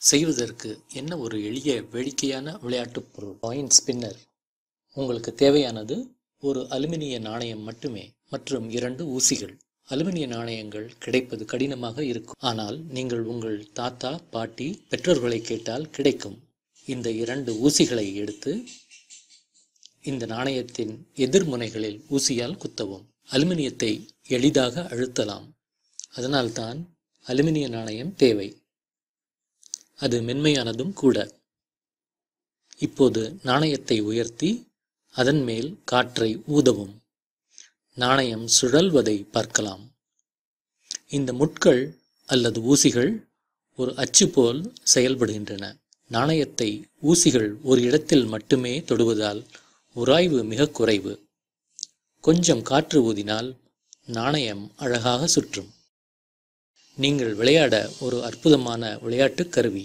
செய்வதற்கு என்ன ஒரு எளிய வேடிக்கையான விளையாட்டுப் பொருள் காயின் ஸ்பின்னர். உங்களுக்கு தேவையானது ஒரு அலுமினிய நாணயம் மட்டுமே மற்றும் 2 ஊசிகள். அலுமினிய நாணயங்கள் கிடைப்பது கடினமாக இருக்கும், ஆனால் நீங்கள் உங்கள் தாத்தா, பாட்டி, பெற்றோர்களை கேட்டால் கிடைக்கும். இந்த 2 ஊசிகளை எடுத்து இந்த நாணயத்தின் எதிர்முனைகளில் ஊசியால் குத்தவும். அலுமினியத்தை எளிதாக அழுத்தலாம். அதனால்தான் அலுமினிய நாணயம் தேவை. அது மென்மையானதும் கூட. இப்போது நாணயத்தை உயர்த்தி அதன் மேல் காற்றை ஊதவும். நாணயம் சுழல்வதை பார்க்கலாம். இந்த முட்கள் அல்லது ஊசிகள் ஒரு அச்சு போல் செயல்படுகின்றன. நாணயத்தை ஊசிகள் ஒரு இடத்தில் மட்டுமே தொடுவதால் உராய்வு மிக குறைவு. கொஞ்சம் காற்று ஊதினால் நாணயம் அழகாக சுற்றும். நீங்கள் விளையாட ஒரு அற்புதமான விளையாட்டு கருவி.